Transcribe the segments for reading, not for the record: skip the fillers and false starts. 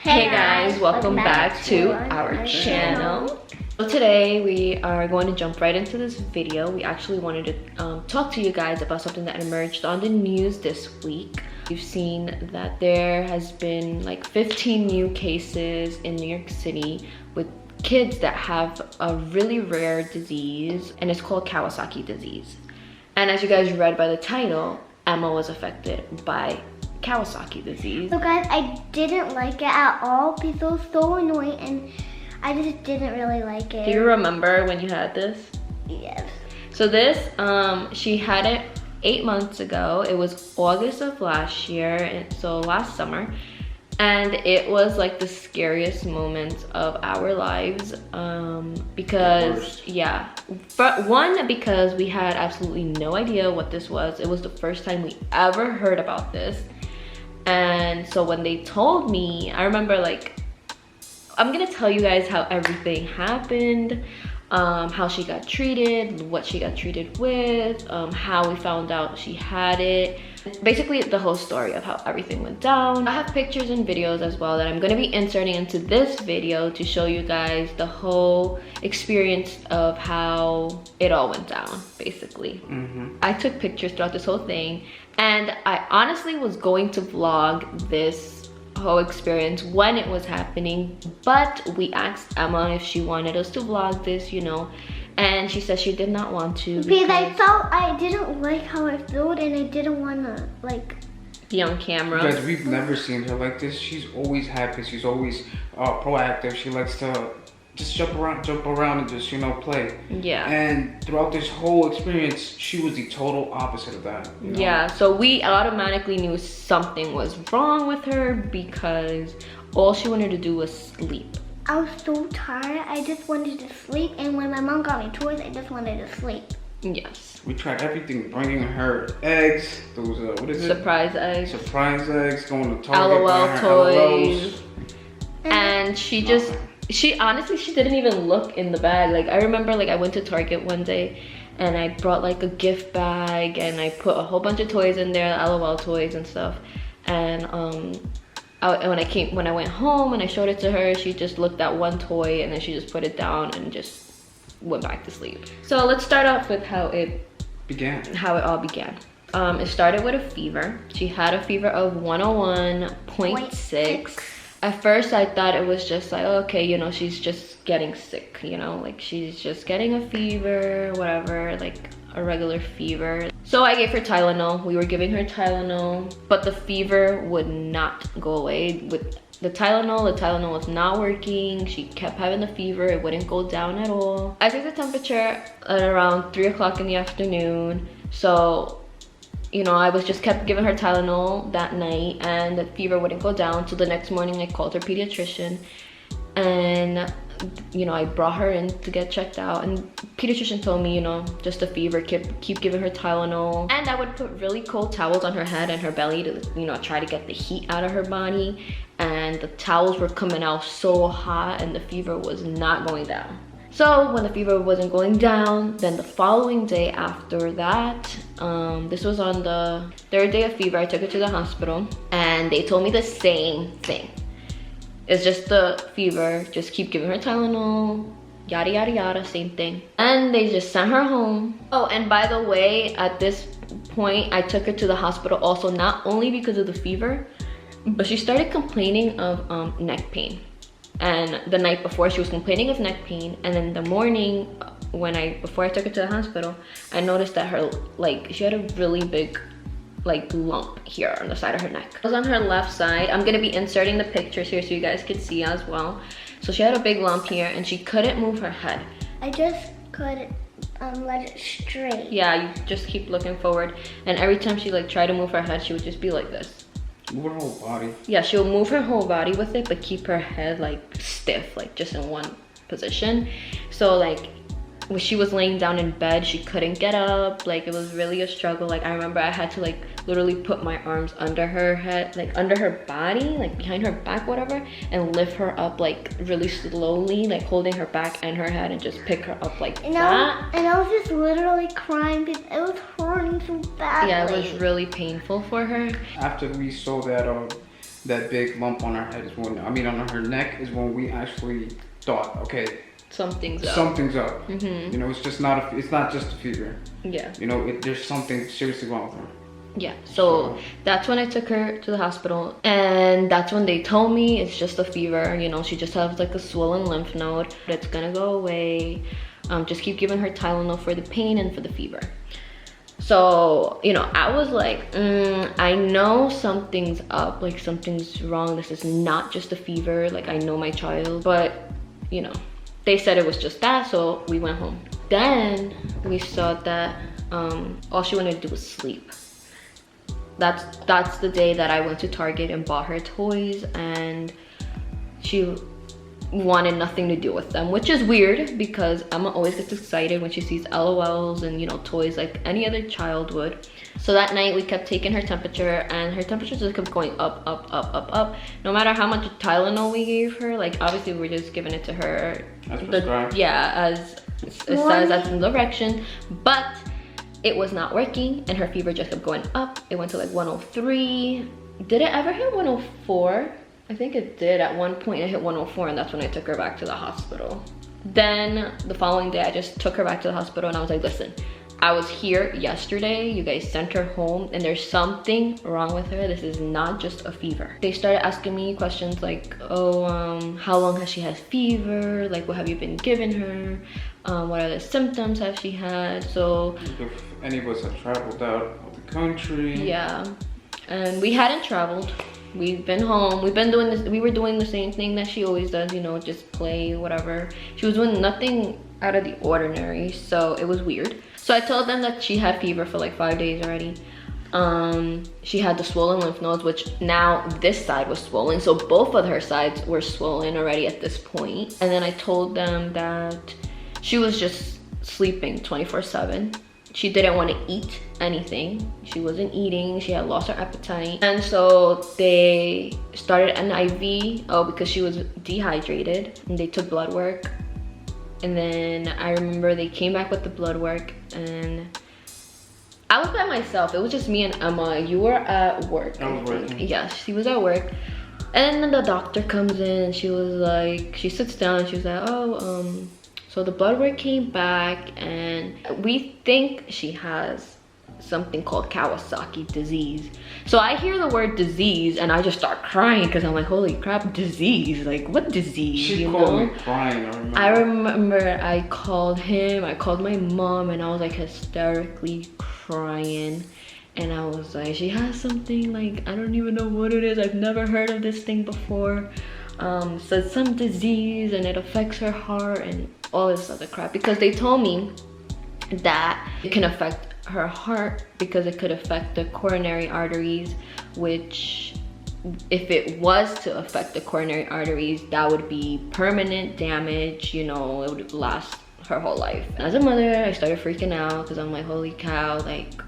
Hey guys, welcome back to our channel. So today we are going to jump right into this video. We actually wanted to talk to you guys about something that emerged on the news this week. We've seen that there has been like 15 new cases in New York City with kids that have a really rare disease, and it's called Kawasaki disease. And as you guys read by the title, Emma was affected by Kawasaki disease. So guys, I didn't like it at all because it was so annoying and I just didn't really like it. Do you remember when you had this? Yes. So this, she had it 8 months ago. It was August of last year, and so last summer. And it was like the scariest moment of our lives because, yeah. But one, because we had absolutely no idea what this was. It was the first time we ever heard about this. And so when they told me, I remember like, I'm gonna tell you guys how everything happened, how she got treated, what she got treated with, how we found out she had it. Basically the whole story of how everything went down. I have pictures and videos as well that I'm gonna be inserting into this video to show you guys the whole experience of how it all went down, basically. I took pictures throughout this whole thing, and I honestly was going to vlog this whole experience when it was happening, but we asked Emma if she wanted us to vlog this, you know, and she said she did not want to because I didn't like how I felt and I didn't want to like be on camera. Guys, we've never seen her like this. She's always happy. She's always proactive. She likes to just jump around and just, you know, play. Yeah. And throughout this whole experience, she was the total opposite of that. You know? Yeah, so we automatically knew something was wrong with her because all she wanted to do was sleep. I was so tired. I just wanted to sleep, and when my mom got me toys, I just wanted to sleep. Yes. We tried everything, bringing her eggs, those, what is it? Surprise eggs. Surprise eggs, going to Target, LOL toys. And she honestly, she didn't even look in the bag. Like, I remember like I went to Target one day and I brought like a gift bag and I put a whole bunch of toys in there, LOL toys and stuff. And when I went home and I showed it to her, she just looked at one toy and then she just put it down and just went back to sleep. So let's start off with how it all began. It started with a fever. She had a fever of 101.6. At first I thought it was just like, okay, you know, she's just getting sick, you know, like she's just getting a fever, whatever, like a regular fever. So I gave her Tylenol. We were giving her Tylenol, but the fever would not go away. With the Tylenol was not working. She kept having the fever. It wouldn't go down at all. I took the temperature at around 3 o'clock in the afternoon. So, you know, I was just kept giving her Tylenol that night and the fever wouldn't go down. So the next morning I called her pediatrician and, you know, I brought her in to get checked out, and pediatrician told me, you know, just a fever, keep giving her Tylenol. And I would put really cold towels on her head and her belly to, you know, try to get the heat out of her body. And the towels were coming out so hot and the fever was not going down. So when the fever wasn't going down, then the following day after that, this was on the 3rd day of fever, I took her to the hospital and they told me the same thing. It's just the fever, just keep giving her Tylenol, yada yada yada, same thing. And they just sent her home. Oh, and by the way, at this point, I took her to the hospital also not only because of the fever, but she started complaining of neck pain. And the night before she was complaining of neck pain, and then the morning before I took her to the hospital, I noticed that her, like, she had a really big like lump here on the side of her neck. It was on her left side. I'm gonna be inserting the pictures here so you guys could see as well. So she had a big lump here and she couldn't move her head. I just couldn't let it straight. Yeah, you just keep looking forward, and every time she like tried to move her head, she would just be like this. Move her whole body. Yeah, she'll move her whole body with it, but keep her head like stiff, like just in one position. So like when she was laying down in bed, she couldn't get up. Like, it was really a struggle. Like, I remember I had to like literally put my arms under her head, like under her body, like behind her back, whatever, and lift her up like really slowly, like holding her back and her head and just pick her up like that. And I was just literally crying because it was hurting so badly. Yeah, it was really painful for her. After we saw that that big lump on her head is when, I mean on her neck, is when we actually thought, okay, Something's up. something's up. You know, it's just not it's not just a fever. Yeah. You know, there's something seriously wrong with her. Yeah, so that's when I took her to the hospital, and that's when they told me it's just a fever. You know, she just has like a swollen lymph node. It's gonna go away. Just keep giving her Tylenol for the pain and for the fever. So, you know, I was like, I know something's up, like something's wrong. This is not just a fever. Like, I know my child, but you know, they said it was just that, so we went home. Then we saw that all she wanted to do was sleep. That's the day that I went to Target and bought her toys, and she wanted nothing to do with them, which is weird because Emma always gets excited when she sees LOLs and, you know, toys like any other child would. So that night we kept taking her temperature, and her temperature just kept going up, up, up, up, up. No matter how much Tylenol we gave her, like obviously we're just giving it to her, As prescribed. as it says as in direction, but it was not working, and her fever just kept going up. It went to like 103. Did it ever hit 104? I think it did at one point. It hit 104, and that's when I took her back to the hospital. Then the following day I just took her back to the hospital, and I was like, listen, I was here yesterday, you guys sent her home, and there's something wrong with her. This is not just a fever. They started asking me questions like, oh, how long has she had fever? Like, what have you been giving her? What other symptoms have she had? So If any of us have traveled out of the country. yeah, and we hadn't traveled. We've been home. We've been doing this. We were doing the same thing that she always does, you know, just play, whatever. She was doing nothing out of the ordinary, so it was weird. So I told them that she had fever for like 5 days already. She had the swollen lymph nodes, which now this side was swollen, so both of her sides were swollen already at this point. And then I told them that she was just sleeping 24/7. She didn't want to eat anything. She wasn't eating. She had lost her appetite. And so they started an IV, because she was dehydrated. And they took blood work. And then I remember they came back with the blood work, and I was by myself. It was just me and Emma. You were at work. I was working. Yes, she was at work. And then the doctor comes in, and she was like, she sits down and she was like, so the blood work came back, and we think she has something called Kawasaki disease. So I hear the word disease and I just start crying because I'm like, holy crap, disease. Like, what disease? She you called know? me crying, I remember I called him, I called my mom, and I was like hysterically crying. And I was like, she has something, like, I don't even know what it is. I've never heard of this thing before. So it's some disease, and it affects her heart and all this other crap. Because they told me that it can affect her heart because it could affect the coronary arteries, which if it was to affect the coronary arteries, that would be permanent damage. You know, it would last her whole life. As a mother, I started freaking out because I'm like, holy cow, like,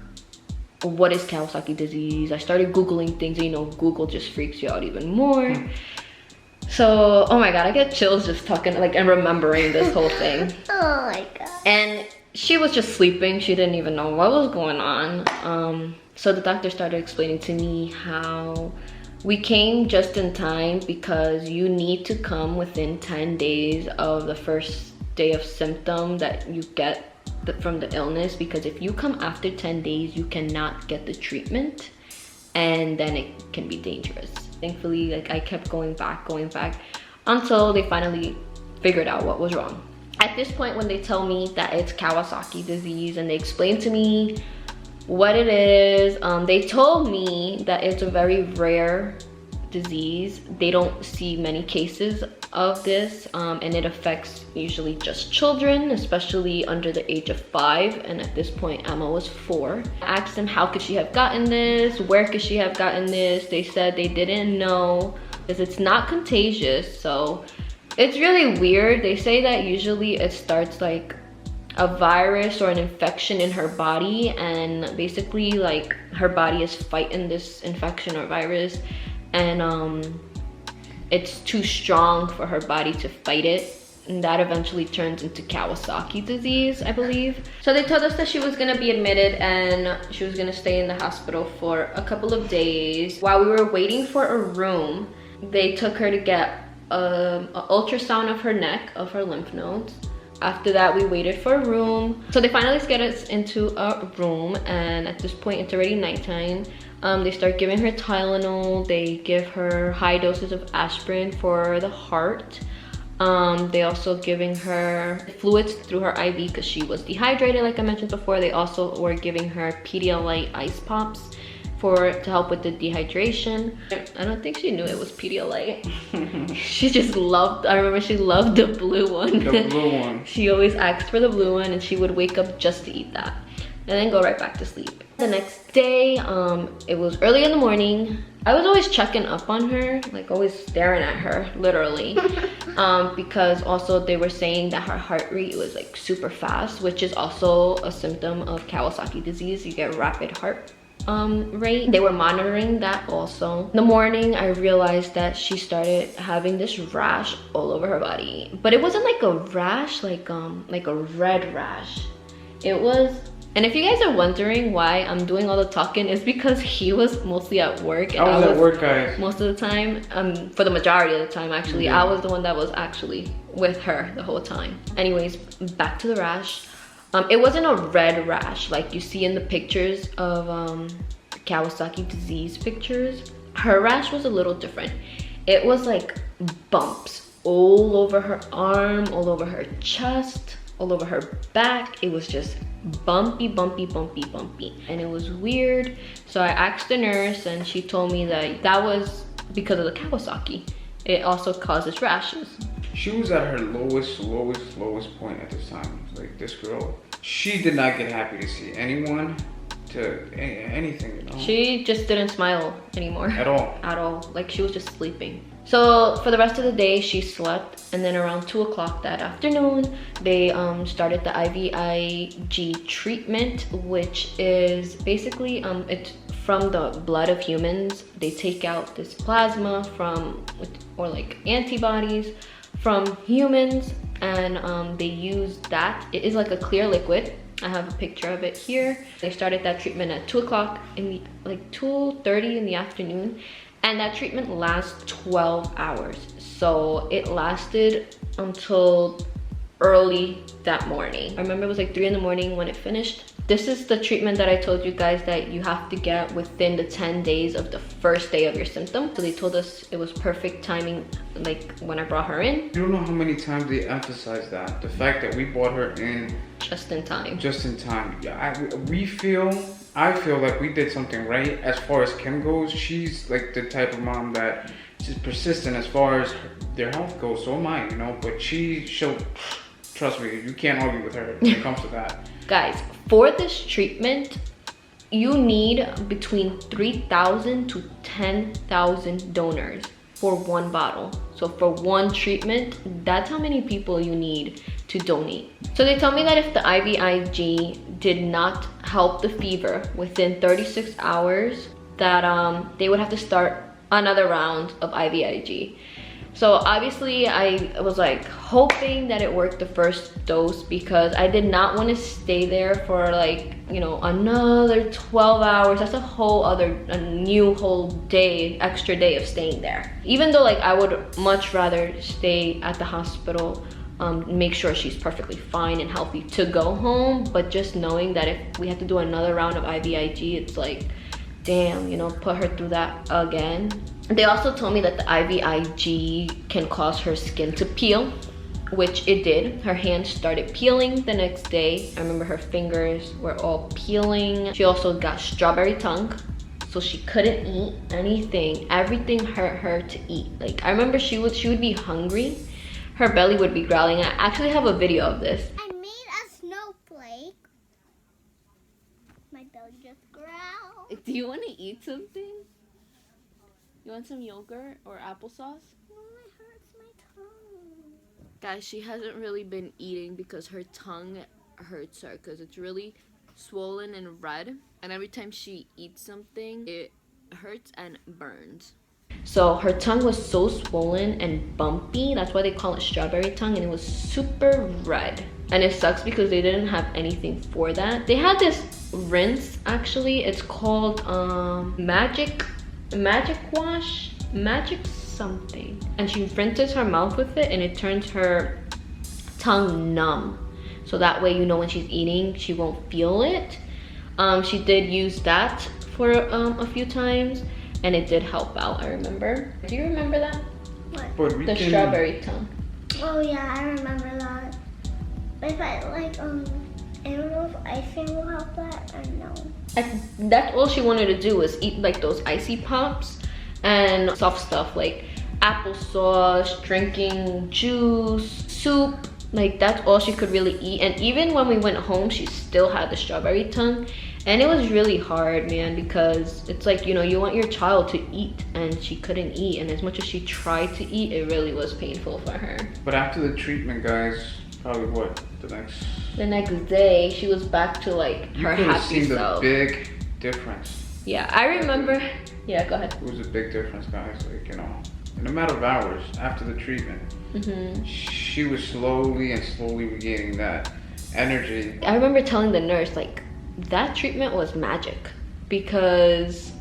what is Kawasaki disease? I started Googling things, and you know, Google just freaks you out even more. So, oh my God, I get chills just talking, like, and remembering this whole thing. Oh my God. And she was just sleeping. She didn't even know what was going on. So the doctor started explaining to me how we came just in time because you need to come within 10 days of the first day of symptom that you get from the illness, because if you come after 10 days, you cannot get the treatment, and then it can be dangerous. Thankfully, like, I kept going back until they finally figured out what was wrong. At this point, when they tell me that it's Kawasaki disease and they explain to me what it is, they told me that it's a very rare disease. They don't see many cases of this, and it affects usually just children, especially under the age of 5. And at this point, Emma was 4. I asked them how could she have gotten this, where could she have gotten this. They said they didn't know because it's not contagious. So it's really weird. They say that usually it starts like a virus or an infection in her body, and basically like her body is fighting this infection or virus, and it's too strong for her body to fight it. and that eventually turns into Kawasaki disease, I believe. So they told us that she was gonna be admitted and she was gonna stay in the hospital for a couple of days. While we were waiting for a room, they took her to get an ultrasound of her neck, of her lymph nodes. After that, we waited for a room. So they finally get us into a room, and at this point, it's already nighttime. They start giving her Tylenol. They give her high doses of aspirin for the heart. They also giving her fluids through her IV because she was dehydrated, like I mentioned before. They also were giving her Pedialyte ice pops to help with the dehydration. I don't think she knew it was Pedialyte. She just loved, I remember she loved the blue one. The blue one. She always asked for the blue one, and she would wake up just to eat that and then go right back to sleep. The next day, it was early in the morning. I was always checking up on her, like always staring at her, literally. Because also they were saying that her heart rate was like super fast, which is also a symptom of Kawasaki disease. You get rapid heart rate. They were monitoring that also. In the morning, I realized that she started having this rash all over her body, but it wasn't like a rash, like a red rash. It was, and if you guys are wondering why I'm doing all the talking, it's because he was mostly at work. And I was at work, guys. Most of the time, for the majority of the time actually. I was the one that was actually with her the whole time. Anyways, back to the rash. It wasn't a red rash like you see in the pictures of Kawasaki disease pictures. Her rash was a little different. It was like bumps all over her arm, all over her chest, all over her back. It was just bumpy, bumpy, bumpy, bumpy. And it was weird. So I asked the nurse, and she told me that was because of the Kawasaki. It also causes rashes. She was at her lowest point at this time. Like, this girl, she did not get happy to see anyone, to anything, you know? She just didn't smile anymore. At all. At all. Like, she was just sleeping. So for the rest of the day, she slept, and then around 2 o'clock that afternoon, they started the IVIG treatment, which is basically it's from the blood of humans. They take out this plasma or like antibodies from humans, and they use that. It is like a clear liquid. I have a picture of it here. They started that treatment at 2 o'clock in the, like 2:30 in the afternoon. And that treatment lasts 12 hours. So it lasted until early that morning. I remember it was like 3 in the morning when it finished. This is the treatment that I told you guys that you have to get within the 10 days of the first day of your symptom. So they told us it was perfect timing, like when I brought her in. You don't know how many times they emphasize that. The fact that we brought her in just in time. Just in time. Yeah, I feel like we did something right. As far as Kim goes, she's like the type of mom that is persistent as far as their health goes. So am I, you know, but she'll, trust me, you can't argue with her when it comes to that. Guys, for this treatment, you need between 3,000 to 10,000 donors for one bottle. So for one treatment, that's how many people you need to donate. So they told me that if the IVIG did not help the fever within 36 hours, that they would have to start another round of IVIG. So obviously I was like hoping that it worked the first dose, because I did not want to stay there for like, you know, another 12 hours. That's a new whole day, extra day of staying there. Even though like I would much rather stay at the hospital, make sure she's perfectly fine and healthy to go home. But just knowing that if we had to do another round of IVIG, it's like, damn, you know, put her through that again. They also told me that the IVIG can cause her skin to peel, which it did. Her hands started peeling the next day. I remember her fingers were all peeling. She also got strawberry tongue, so she couldn't eat anything. Everything hurt her to eat. Like, I remember she would be hungry. Her belly would be growling. I actually have a video of this. I made a snowflake. My belly just growled. Do you want to eat something? You want some yogurt or applesauce? Oh, it hurts my tongue. Guys, she hasn't really been eating because her tongue hurts her, because it's really swollen and red. And every time she eats something, it hurts and burns. So her tongue was so swollen and bumpy. That's why they call it strawberry tongue, and it was super red. And it sucks because they didn't have anything for that. They had this rinse, actually. It's called magic wash, magic something. And she rinses her mouth with it, and it turns her tongue numb. So that way, you know, when she's eating, she won't feel it. She did use that for a few times, and it did help out, I remember. Do you remember that? What? The strawberry tongue. Oh yeah, I remember that. But if I like, I don't know if icing will help that or no. That's all she wanted to do was eat like those icy pops and soft stuff like applesauce, drinking juice, soup. Like that's all she could really eat. And even when we went home, she still had the strawberry tongue. And it was really hard, man, because it's like, you know, you want your child to eat and she couldn't eat. And as much as she tried to eat, it really was painful for her. But after the treatment, guys, probably what, the next day, she was back to like her happy self. You could have seen the big difference. Yeah, I remember. Yeah, go ahead. It was a big difference, guys. Like, you know, in a matter of hours after the treatment, she was slowly regaining that energy. I remember telling the nurse, like, that treatment was magic because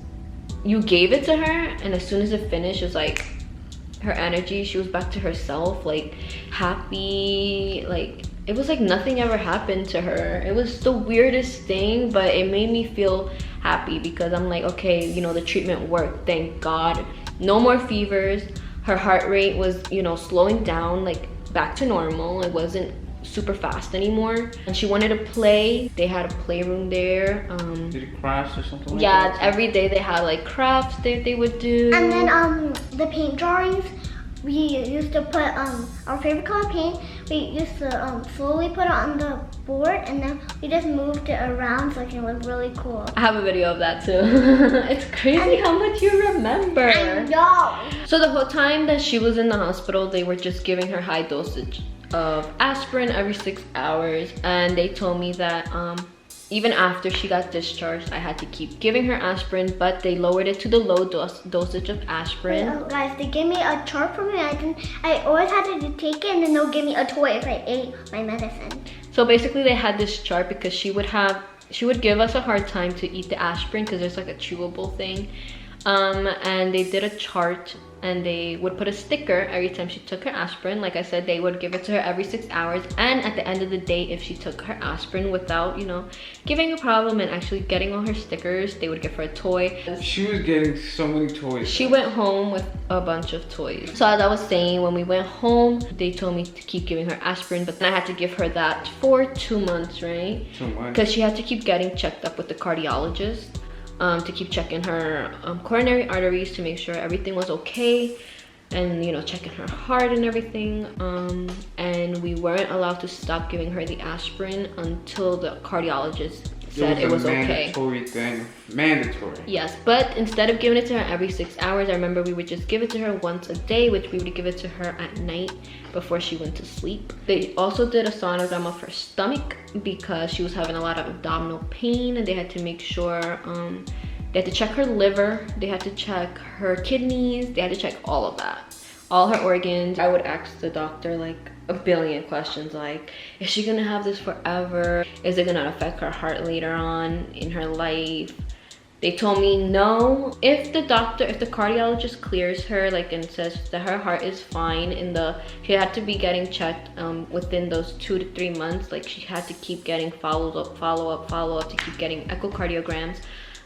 you gave it to her, and as soon as it finished, it was like her energy, she was back to herself, like happy, like it was like nothing ever happened to her. It was the weirdest thing, but it made me feel happy because I'm like, okay, you know, the treatment worked, thank God. No more fevers. Her heart rate was, you know, slowing down, like back to normal. It wasn't super fast anymore. And she wanted to play. They had a playroom there. Did you crafts or something like that? Yeah, every day they had like crafts that they would do. And then the paint drawings, we used to put our favorite color paint. We used to slowly put it on the board, and then we just moved it around so it can look really cool. I have a video of that too. It's crazy how much you remember. I know. So the whole time that she was in the hospital, they were just giving her high dosage of aspirin every 6 hours, and they told me that even after she got discharged, I had to keep giving her aspirin, but they lowered it to the low dosage of aspirin. Guys, they gave me a chart for me. I always had to take it, and then they'll give me a toy if I ate my medicine. So basically, they had this chart because she would give us a hard time to eat the aspirin because there's like a chewable thing. And they did a chart, and they would put a sticker every time she took her aspirin. Like I said, they would give it to her every 6 hours, and at the end of the day, if she took her aspirin without, you know, giving a problem and actually getting all her stickers, they would give her a toy. She was getting so many toys. She went home with a bunch of toys. So as I was saying, when we went home, they told me to keep giving her aspirin, but then I had to give her that for 2 months, right? 2 months. Because she had to keep getting checked up with the cardiologist. To keep checking her coronary arteries to make sure everything was okay, and you know, checking her heart and everything. And we weren't allowed to stop giving her the aspirin until the cardiologist said it was okay. Mandatory thing. Mandatory. Yes, but instead of giving it to her every 6 hours, I remember we would just give it to her once a day, which we would give it to her at night before she went to sleep. They also did a sonogram of her stomach because she was having a lot of abdominal pain, and they had to make sure they had to check her liver, they had to check her kidneys, they had to check all of that, all her organs. I would ask the doctor like a billion questions, like, is she gonna have this forever? Is it gonna affect her heart later on in her life? They told me no. If the cardiologist clears her, like, and says that her heart is fine, she had to be getting checked within those 2 to 3 months. Like, she had to keep getting follow up to keep getting echocardiograms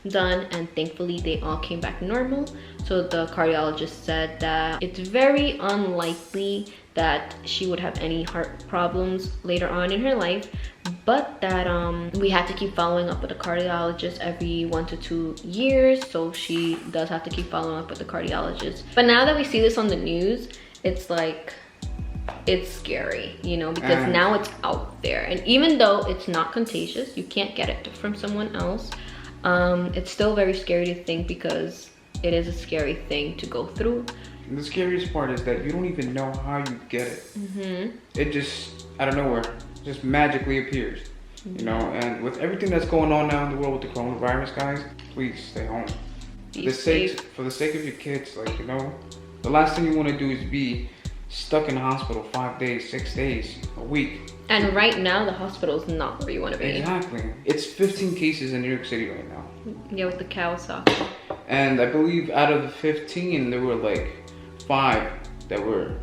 done, and thankfully they all came back normal. So the cardiologist said that it's very unlikely that she would have any heart problems later on in her life, but that we had to keep following up with the cardiologist every 1 to 2 years. So she does have to keep following up with the cardiologist. But now that we see this on the news, it's like, it's scary, you know, because now it's out there, and even though it's not contagious, you can't get it from someone else, it's still very scary to think, because it is a scary thing to go through. And the scariest part is that you don't even know how you get it. It just, out of nowhere, just magically appears. You know, and with everything that's going on now in the world with the coronavirus, guys, please stay home. Be safe. For the sake of your kids, like, you know, the last thing you want to do is be stuck in the hospital 5 days, 6 days, a week. And right now, the hospital is not where you want to be. Exactly. It's 15 cases in New York City right now. Yeah, with the Kawasaki. And I believe out of the 15, there were like 5 that were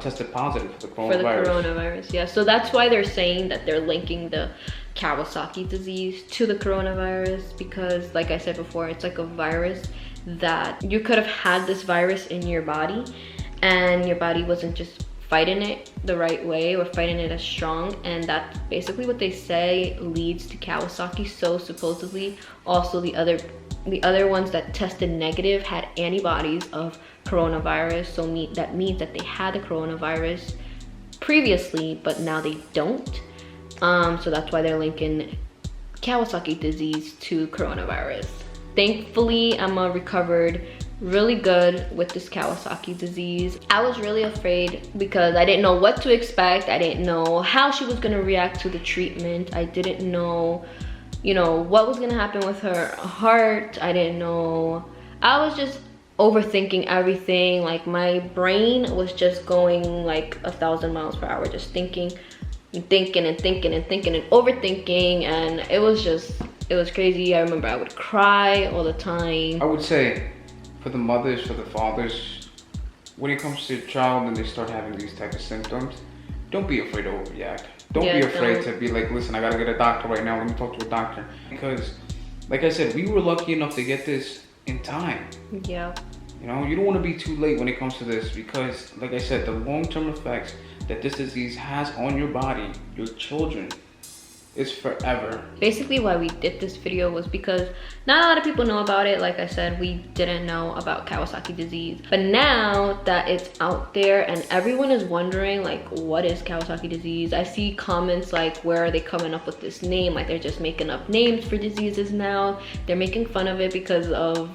tested positive for the coronavirus. For the coronavirus, yeah. So that's why they're saying that they're linking the Kawasaki disease to the coronavirus, because like I said before, it's like a virus that you could have had this virus in your body and your body wasn't just fighting it the right way or fighting it as strong, and that's basically what they say leads to Kawasaki. So supposedly also the other ones that tested negative had antibodies of coronavirus, so that means that they had the coronavirus previously but now they don't. So that's why they're linking Kawasaki disease to coronavirus. Thankfully, Emma recovered really good with this Kawasaki disease. I was really afraid because I didn't know what to expect. I didn't know how she was gonna react to the treatment. I didn't know, you know, what was gonna happen with her heart. I didn't know. I was just overthinking everything. Like my brain was just going like 1,000 miles per hour, just thinking and thinking and thinking and thinking and overthinking, and it was crazy. I remember I would cry all the time. I would say for the mothers, for the fathers, when it comes to your child and they start having these type of symptoms, don't be afraid to overreact. Don't be afraid to be like, listen, I gotta get a doctor right now. Let me talk to a doctor. Because, like I said, we were lucky enough to get this in time. Yeah. You know, you don't want to be too late when it comes to this, because, like I said, the long-term effects that this disease has on your body, your children, is forever. Basically why we did this video was because not a lot of people know about it. Like I said, we didn't know about Kawasaki disease, but now that it's out there and everyone is wondering like, what is Kawasaki disease? I see comments like, where are they coming up with this name? Like they're just making up names for diseases now. They're making fun of it because of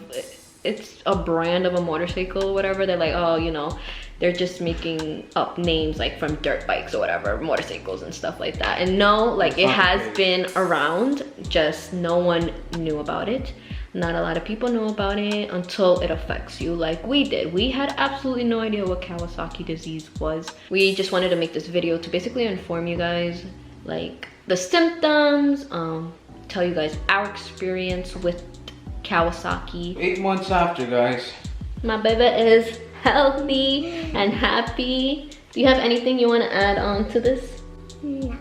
it's a brand of a motorcycle or whatever. They're like, oh, you know, they're just making up names like from dirt bikes or whatever, motorcycles and stuff like that. And no, like it has been around, just no one knew about it. Not a lot of people know about it until it affects you like we did. We had absolutely no idea what Kawasaki disease was. We just wanted to make this video to basically inform you guys like the symptoms, tell you guys our experience with Kawasaki. 8 months after, guys. My baby is healthy and happy. Do you have anything you want to add on to this? No.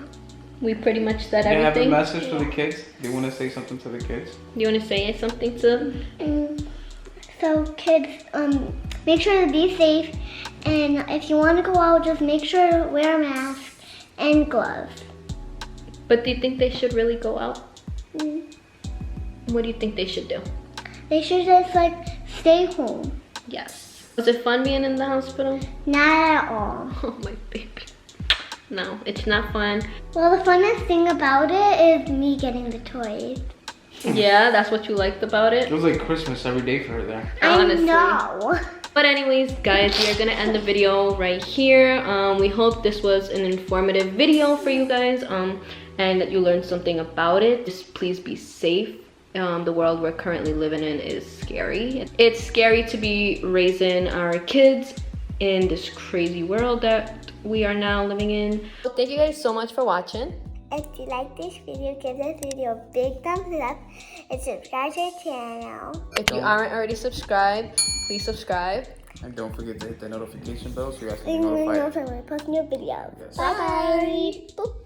We pretty much said Do you everything. have a message for the kids? Do you want to say something to the kids? Do you want to say something to them? So kids, make sure to be safe, and if you want to go out, just make sure to wear a mask and gloves. But do you think they should really go out? What do you think they should do? They should just like stay home. Yes. Was it fun being in the hospital? Not at all. Oh my baby. No, it's not fun. Well, the funnest thing about it is me getting the toys. Yeah, that's what you liked about it? It was like Christmas every day for her there. Honestly. I know. But anyways, guys, we are gonna end the video right here. We hope this was an informative video for you guys, and that you learned something about it. Just please be safe. The world we're currently living in is scary. It's scary to be raising our kids in this crazy world that we are now living in. Thank you guys so much for watching. If you like this video, give this video a big thumbs up and subscribe to our channel. If you aren't already subscribed, please subscribe. And don't forget to hit the notification bell so you guys can be And you notified. know when we post new videos. Yes. Bye. Boop.